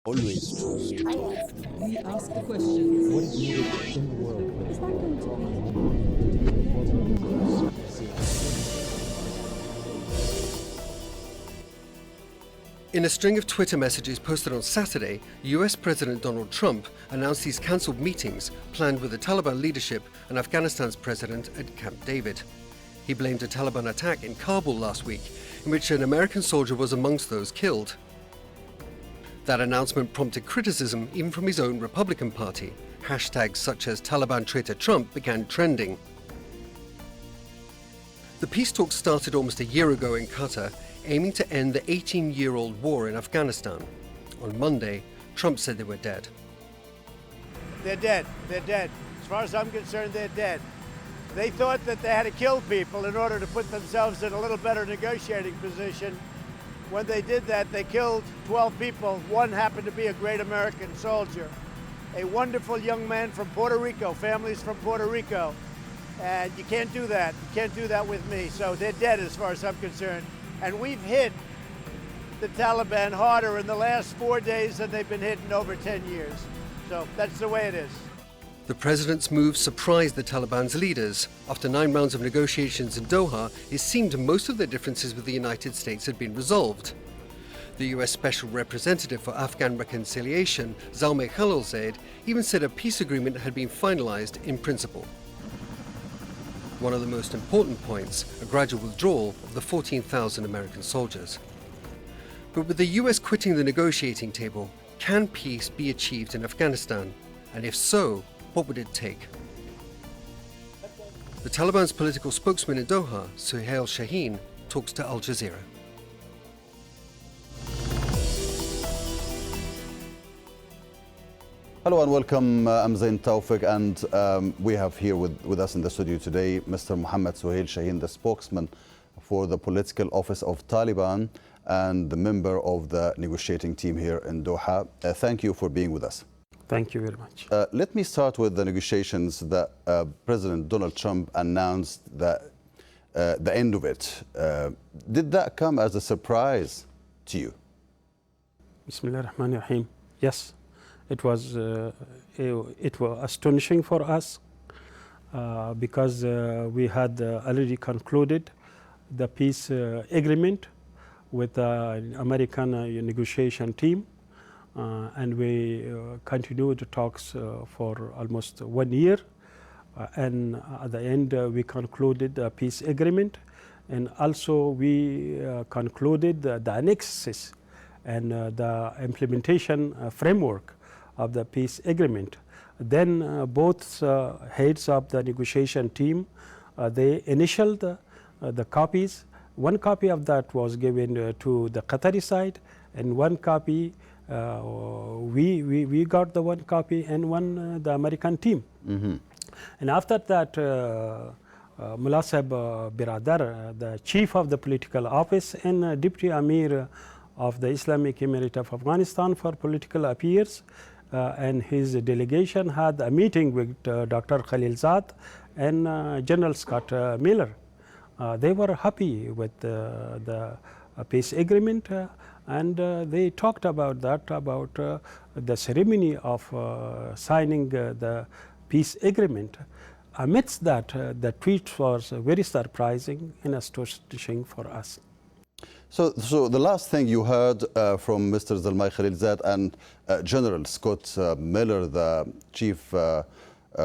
Always trust. We ask the questions. What is needed in the world? Is that going to be? In a string of Twitter messages posted on Saturday, US President Donald Trump announced he's cancelled meetings planned with the Taliban leadership and Afghanistan's president at Camp David. He blamed a Taliban attack in Kabul last week, in which an American soldier was amongst those killed. That announcement prompted criticism even from his own Republican Party. Hashtags such as Taliban traitor Trump began trending. The peace talks started almost a year ago in Qatar, aiming to end the 18-year-old war in Afghanistan. On Monday, Trump said they were dead. They're dead. They're dead. As far as I'm concerned, they're dead. They thought that they had to kill people in order to put themselves in a little better negotiating position. When they did that, they killed 12 people. One happened to be a great American soldier, a wonderful young man from Puerto Rico, families from Puerto Rico. And you can't do that. You can't do that with me. So they're dead as far as I'm concerned. And we've hit the Taliban harder in the last 4 days than they've been hit in over 10 years. So that's the way it is. The president's move surprised the Taliban's leaders. After 9 rounds of negotiations in Doha, it seemed most of their differences with the United States had been resolved. The US Special Representative for Afghan Reconciliation, Zalmay Khalilzad, even said a peace agreement had been finalized in principle. One of the most important points, a gradual withdrawal of the 14,000 American soldiers. But with the US quitting the negotiating table, can peace be achieved in Afghanistan? And if so, what would it take? The Taliban's political spokesman in Doha, Suhail Shaheen, talks to Al Jazeera. Hello and welcome. I'm Zain Tawfiq, and we have here with us in the studio today Mr. Mohammed Suhail Shaheen, the spokesman for the political office of Taliban and the member of the negotiating team here in Doha. Thank you for being with us. Thank you very much. Let me start with the negotiations that President Donald Trump announced that the end of it. Did that come as a surprise to you? Bismillah ar-Rahman ar-Rahim. Yes, it was astonishing for us because we had already concluded the peace agreement with the American negotiation team. And we continued the talks for almost 1 year. And at the end, we concluded the peace agreement. And also, we concluded the annexes and the implementation framework of the peace agreement. Then both heads of the negotiation team, they initialed the copies. One copy of that was given to the Qatari side, and one copy we got the one copy, and one the American team. Mm-hmm. And after that, Mullah Sahib Biradar, the chief of the political office and deputy Amir of the Islamic Emirate of Afghanistan for political affairs, and his delegation had a meeting with Dr. Khalilzad and General Scott Miller. They were happy with the peace agreement. And they talked about that, about the ceremony of signing the peace agreement. Amidst that, the tweet was very surprising and astonishing for us. So the last thing you heard from Mr. Zalmay Khalilzad and General Scott Miller, the chief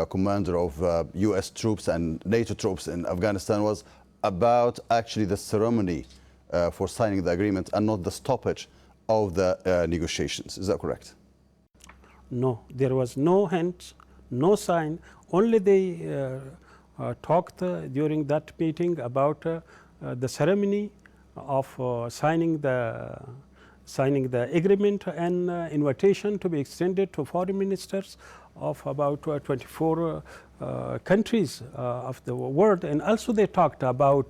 commander of US troops and NATO troops in Afghanistan, was about actually the ceremony for signing the agreement and not the stoppage of the negotiations. Is that correct? No, there was no hint, no sign. Only they talked during that meeting about the ceremony of signing the agreement and invitation to be extended to foreign ministers of about 24 countries of the world. And also they talked about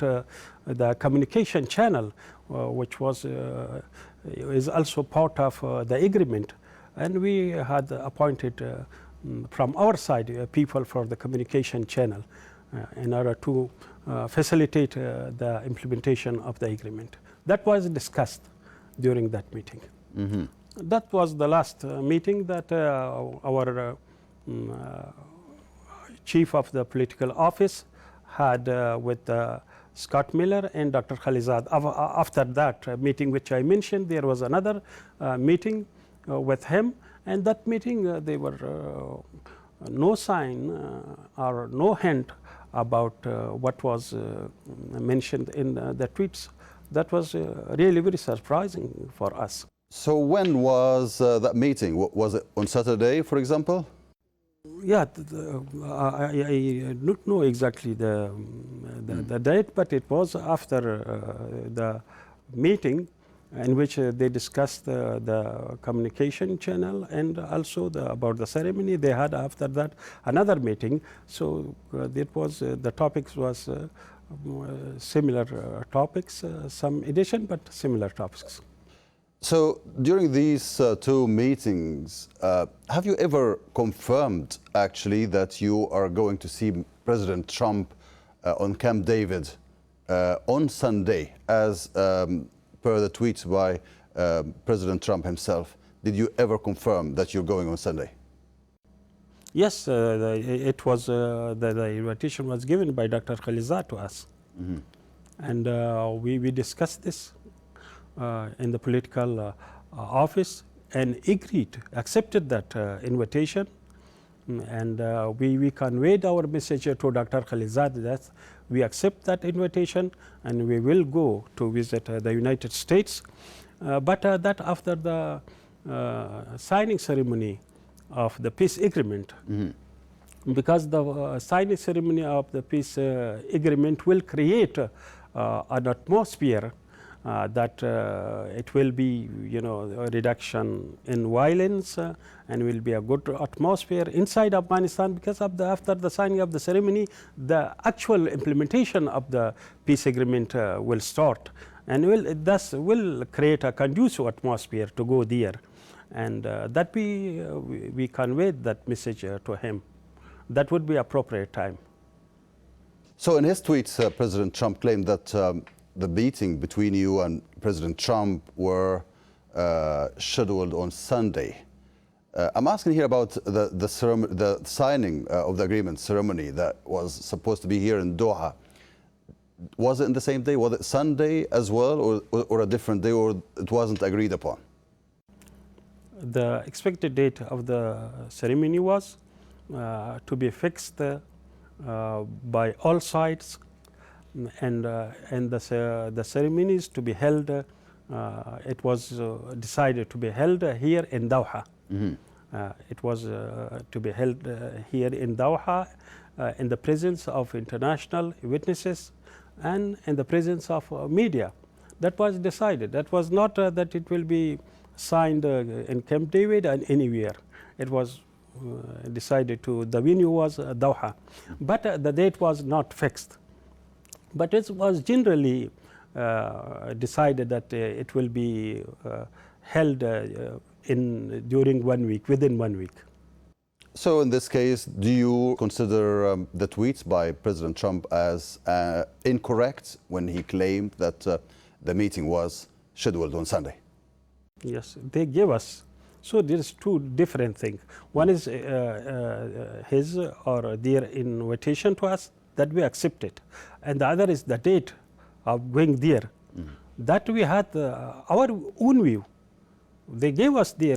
the communication channel, which is also part of the agreement. And we had appointed from our side people for the communication channel in order to facilitate the implementation of the agreement. That was discussed during that meeting. Mm-hmm. That was the last meeting that our chief of the political office had with Scott Miller and Dr. Khalizad. After that meeting which I mentioned, there was another meeting with him, and that meeting there were no sign or no hint about what was mentioned in the tweets. That was really very surprising for us. So when was that meeting? Was it on Saturday, for example? Yeah, I don't know exactly the date, but it was after the meeting in which they discussed the communication channel and also about the ceremony. They had after that another meeting. So it was the topics was similar topics, some addition, but similar topics. So during these two meetings, have you ever confirmed actually that you are going to see President Trump on Camp David on Sunday, as per the tweets by President Trump himself? Did you ever confirm that you're going on Sunday? Yes, it was the invitation was given by Dr. Khalizad to us, and we discussed this in the political office and agreed, accepted that invitation, and we conveyed our message to Dr. Khalizad that we accept that invitation and we will go to visit the United States, but that after the signing ceremony of the peace agreement, because the signing ceremony of the peace agreement will create an atmosphere that it will be, a reduction in violence and will be a good atmosphere inside Afghanistan, because of after the signing of the ceremony, the actual implementation of the peace agreement will start, and thus will create a conducive atmosphere to go there, and that we conveyed that message to him. That would be appropriate time. So in his tweets, President Trump claimed that the meeting between you and President Trump were scheduled on Sunday. I'm asking here about the signing of the agreement ceremony that was supposed to be here in Doha. Was it in the same day? Was it Sunday as well, or a different day, or it wasn't agreed upon? The expected date of the ceremony was to be fixed by all sides, and the ceremonies to be held, it was decided to be held here in Doha. It was to be held here in Doha in the presence of international witnesses and in the presence of media. That was decided. That was not that it will be signed in Camp David and anywhere. It was decided to, the venue was Doha, but the date was not fixed. But it was generally decided that it will be held during 1 week, within 1 week. So in this case, do you consider the tweets by President Trump as incorrect when he claimed that the meeting was scheduled on Sunday? Yes, they gave us. So there's two different things. One is his or their invitation to us, that we accept it, and the other is the date of going there. That we had our own view. They gave us their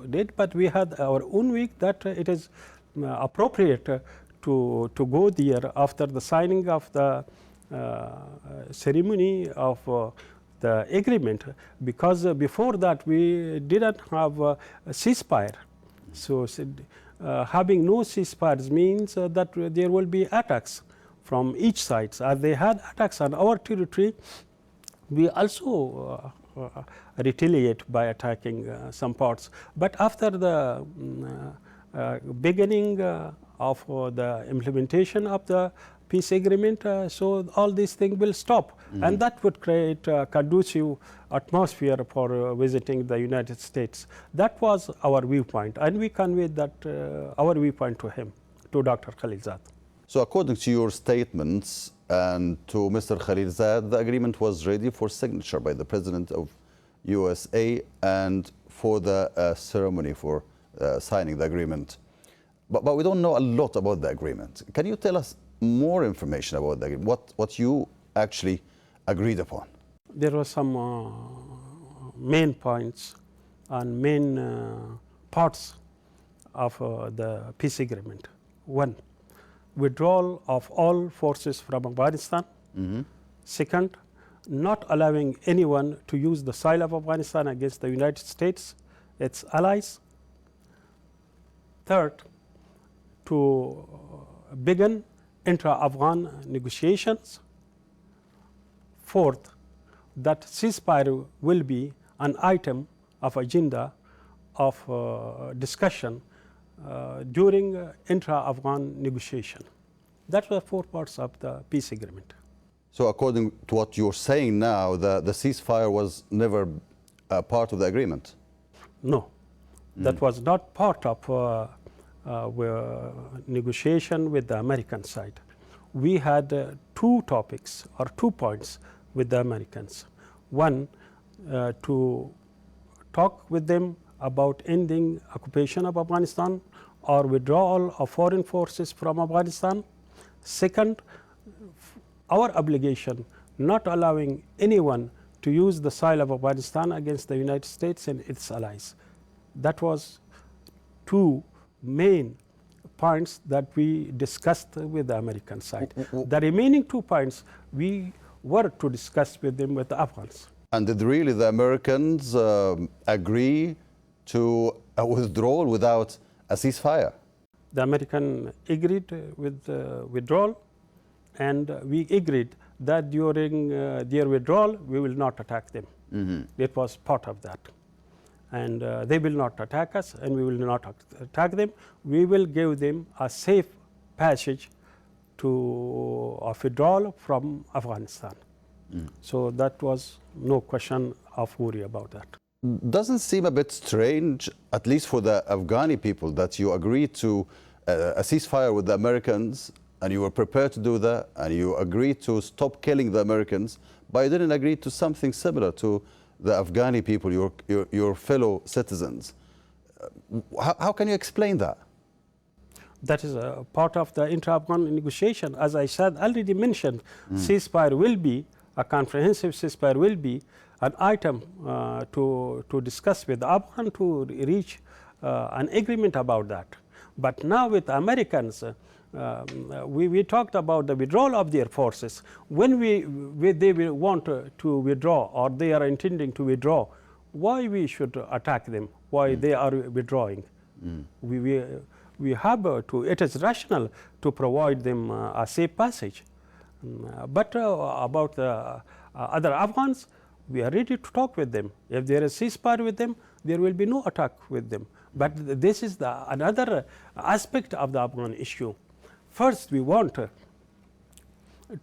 date, but we had our own week that it is appropriate to go there after the signing of the ceremony of the agreement, because before that we didn't have a ceasefire. So having no ceasefires means that there will be attacks from each side. As they had attacks on our territory, we also retaliate by attacking some parts. But after the beginning of the implementation of the peace agreement, so all these things will stop, and that would create a conducive atmosphere for visiting the United States. That was our viewpoint, and we conveyed that our viewpoint to him, to Dr. Khalizad. So according to your statements and to Mr. Khalizad, the agreement was ready for signature by the President of USA and for the ceremony for signing the agreement. But we don't know a lot about the agreement. Can you tell us more information about the agreement? What you actually agreed upon? There were some main points and main parts of the peace agreement. One, withdrawal of all forces from Afghanistan. Second, not allowing anyone to use the soil of Afghanistan against the United States, its allies. Third, to begin intra-Afghan negotiations. Fourth, that ceasefire will be an item of agenda of discussion during intra-Afghan negotiation. That were 4 parts of the peace agreement. So according to what you're saying now, the ceasefire was never part of the agreement? No, that was not part of negotiation with the American side. We had 2 topics or 2 points with the Americans. One, to talk with them about ending occupation of Afghanistan or withdrawal of foreign forces from Afghanistan. Second, our obligation not allowing anyone to use the soil of Afghanistan against the United States and its allies. That was 2 main points that we discussed with the American side. The remaining 2 points we were to discuss with them with the Afghans. And did really the Americans agree to a withdrawal without a ceasefire? The American agreed with withdrawal, and we agreed that during their withdrawal we will not attack them. It was part of that. And they will not attack us and we will not attack them. We will give them a safe passage of withdrawal from Afghanistan. So that was no question of worry about that. Doesn't seem a bit strange, at least for the Afghani people, that you agreed to a ceasefire with the Americans and you were prepared to do that and you agreed to stop killing the Americans, but you didn't agree to something similar to the Afghani people, your fellow citizens. How can you explain that? That is a part of the intra-Afghan negotiation. As I said, already mentioned, ceasefire will be, a comprehensive ceasefire will be an item to discuss with the Afghan to reach an agreement about that. But now with Americans, we talked about the withdrawal of their forces. When they will want to withdraw or they are intending to withdraw, why we should attack them? Why they are withdrawing? We have to, it is rational to provide them a safe passage. But about the other Afghans, we are ready to talk with them. If there is ceasefire with them, there will be no attack with them. But this is another aspect of the Afghan issue. First, we want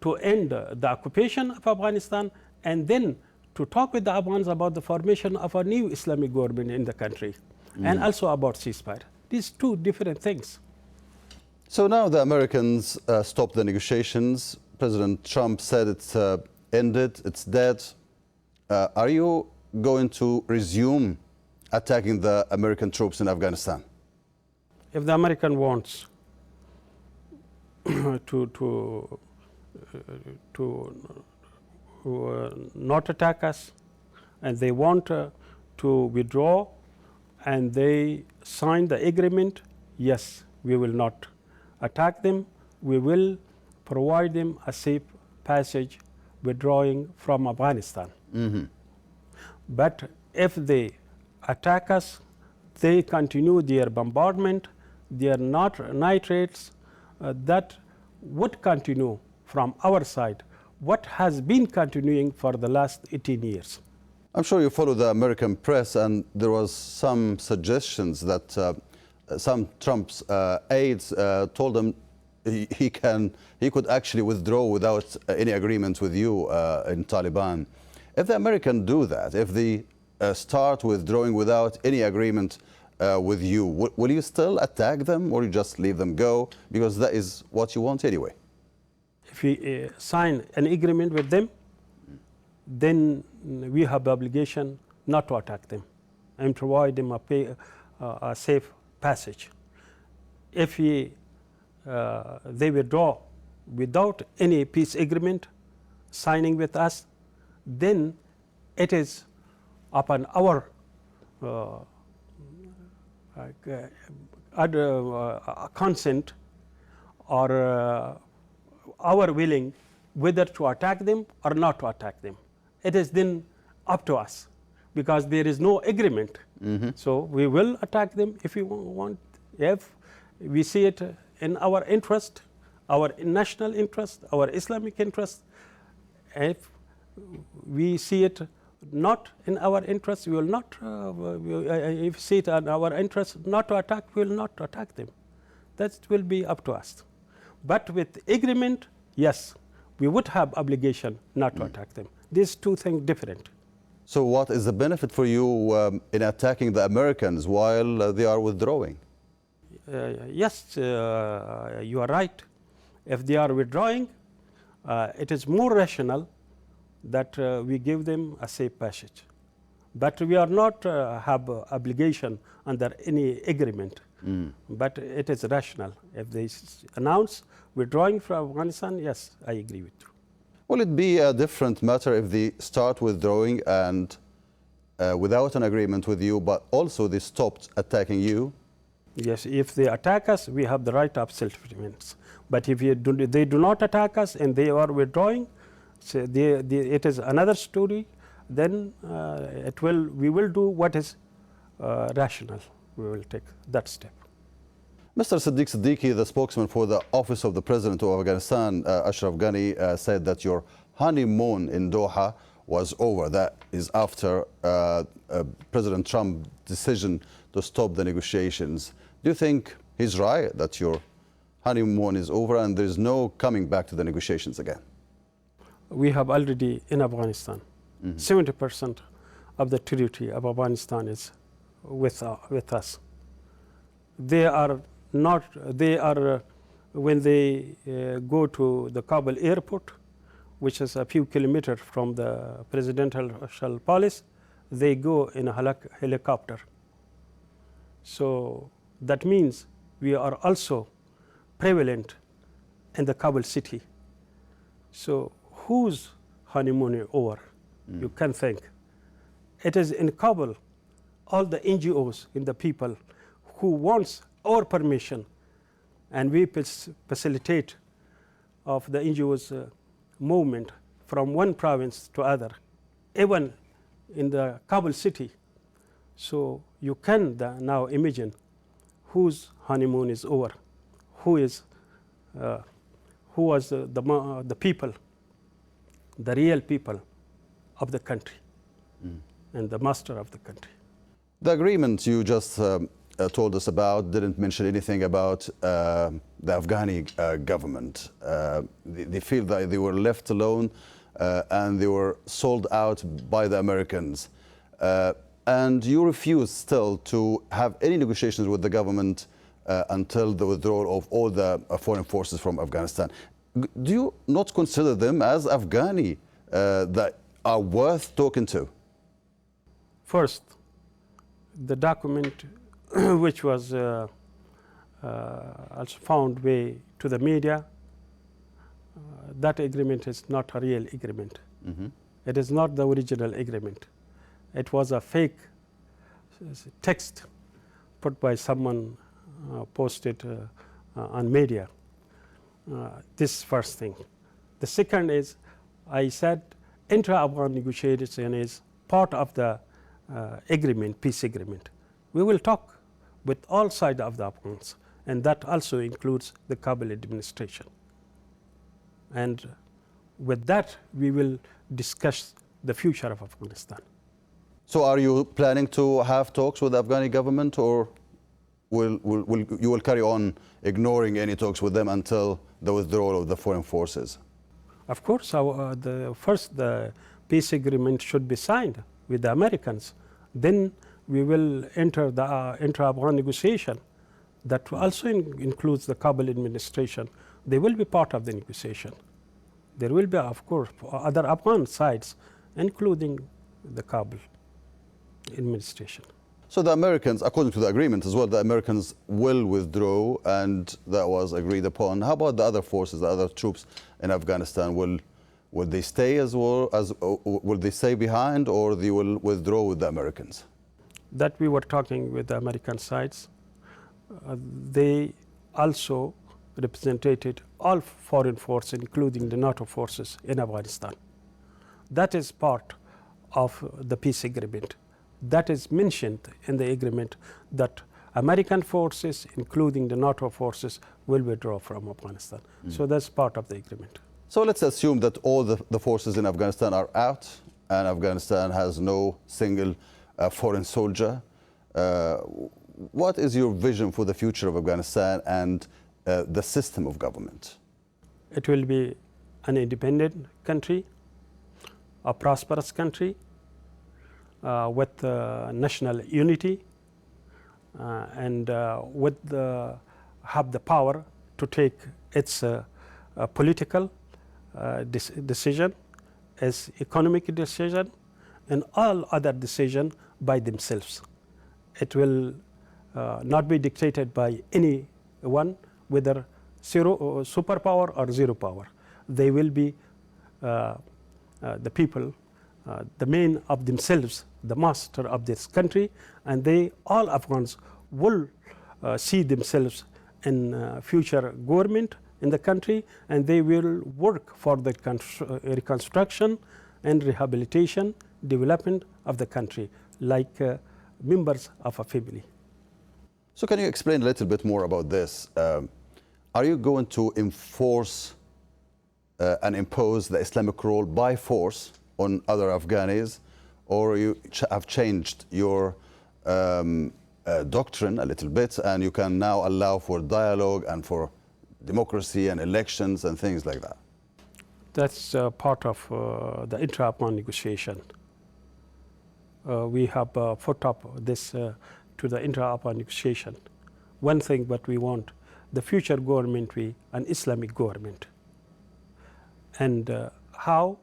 to end the occupation of Afghanistan and then to talk with the Afghans about the formation of a new Islamic government in the country and also about ceasefire. These 2 different things. So now the Americans stopped the negotiations. President Trump said it's ended, it's dead. Are you going to resume attacking the American troops in Afghanistan? If the American wants to not attack us and they want to withdraw and they sign the agreement, yes, we will not attack them. We will provide them a safe passage withdrawing from Afghanistan. But if they attack us, they continue their bombardment, their night raids, that would continue from our side, what has been continuing for the last 18 years. I'm sure you follow the American press, and there was some suggestions that some Trump's aides told him he could actually withdraw without any agreement with you in Taliban. If the Americans do that, if they start withdrawing without any agreement with you, will you still attack them or you just leave them go because that is what you want anyway? If we sign an agreement with them, then we have the obligation not to attack them. and provide them a safe passage. If they withdraw without any peace agreement signing with us, then it is upon our consent or our willing whether to attack them or not to attack them. It is then up to us, because there is no agreement. So we will attack them if we want, if we see it in our interest, our national interest, our Islamic interest. If we see it not in our interest, we will not, if we see it in our interest not to attack, we will not attack them. That will be up to us. But with agreement, yes, we would have obligation not to attack them. These two things different. So what is the benefit for you in attacking the Americans while they are withdrawing? Yes, you are right. If they are withdrawing, it is more rational that we give them a safe passage. But we are not have obligation under any agreement. But it is rational. If they announce withdrawing from Afghanistan, yes, I agree with you. Will it be a different matter if they start withdrawing and without an agreement with you, but also they stopped attacking you? Yes, if they attack us, we have the right of self-defense. But if they do not attack us and they are withdrawing, so it is another story. Then we will do what is rational. We will take that step. Mr. Siddiq Siddiqui, the spokesman for the Office of the President of Afghanistan, Ashraf Ghani, said that your honeymoon in Doha was over. That is after President Trump's decision to stop the negotiations. Do you think he's right that your honeymoon is over and there's no coming back to the negotiations again? We have already in Afghanistan, 70% of the territory of Afghanistan is with us. They are not, when they go to the Kabul airport, which is a few kilometers from the presidential palace, they go in a helicopter. So that means we are also prevalent in the Kabul city. So whose honeymoon is over? You can think. It is in Kabul, all the NGOs and the people who wants our permission, and we facilitate of the NGOs movement from one province to other, even in the Kabul city. So you can now imagine whose honeymoon is over, who was the people, the real people of the country, and the master of the country. The agreement you just told us about didn't mention anything about the Afghani government. They feel that they were left alone and they were sold out by the Americans. And you refuse still to have any negotiations with the government until the withdrawal of all the foreign forces from Afghanistan. Do you not consider them as Afghani that are worth talking to? First, the document which was also found way to the media, that agreement is not a real agreement. It is not the original agreement. It was a fake text put by someone, posted on media. This first thing. The second is, I said intra-Afghan negotiation is part of the agreement, peace agreement. We will talk with all sides of the Afghans, and that also includes the Kabul administration. And with that, we will discuss the future of Afghanistan. So are you planning to have talks with the Afghani government, or you will carry on ignoring any talks with them until the withdrawal of the foreign forces? Of course, first the peace agreement should be signed with the Americans. Then we will enter the intra-Afghan negotiation. That also includes the Kabul administration. They will be part of the negotiation. There will be, of course, other Afghan sides, including the Kabul administration. So the Americans, according to the agreement as well, the Americans will withdraw, and that was agreed upon. How about the other forces, the other troops in Afghanistan? Will they stay as well, will they stay behind, or they will withdraw with the Americans? That we were talking with the American sides. They also represented all foreign forces, including the NATO forces in Afghanistan. That is part of the peace agreement. That is mentioned in the agreement that American forces, including the NATO forces, will withdraw from Afghanistan. So that's part of the agreement. So let's assume that all the forces in Afghanistan are out, and Afghanistan has no single foreign soldier. What is your vision for the future of Afghanistan and the system of government? It will be an independent country, a prosperous country with national unity and have the power to take its political decision, its economic decision, and all other decisions by themselves. It will not be dictated by anyone, whether superpower or zero power. They will be the people, the men of themselves, the master of this country, and all Afghans will see themselves in future government in the country, and they will work for the reconstruction and rehabilitation, development of the country, like members of a family. So can you explain a little bit more about this? Are you going to enforce and impose the Islamic rule by force on other Afghanis, or you have changed your doctrine a little bit, and you can now allow for dialogue and for democracy and elections and things like that? That's part of the intra-Afghan negotiation. We have put up this to the intra-Afghan negotiation. One thing what we want, the future government be an Islamic government. And how,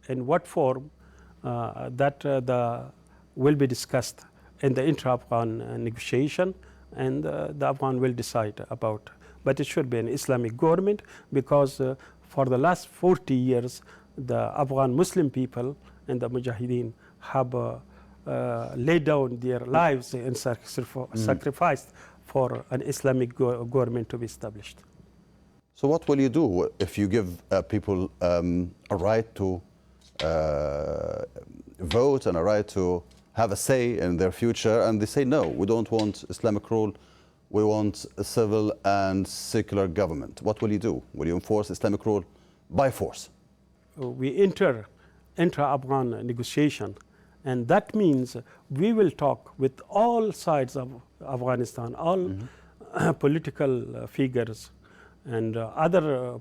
in what form, that will be discussed in the intra-Afghan negotiation, and the Afghan will decide about. But it should be an Islamic government, because for the last 40 years, the Afghan Muslim people and the Mujahideen have laid down their lives and sacrificed for an Islamic government to be established. So what will you do if you give people a right to vote and a right to have a say in their future, and they say, no, we don't want Islamic rule, we want a civil and secular government? What will you do? Will you enforce Islamic rule by force? We enter intra-Afghan negotiation, and that means we will talk with all sides of Afghanistan, all political figures and other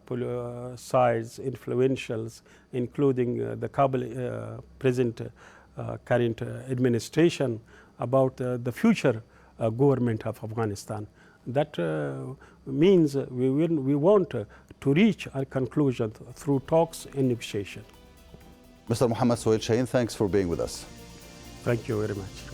sides, influentials, including the Kabul current administration, about the future government of Afghanistan. That means we want to reach a conclusion through talks and negotiation. Mr. Mohammed Suhail Shaheen, thanks for being with us. Thank you very much.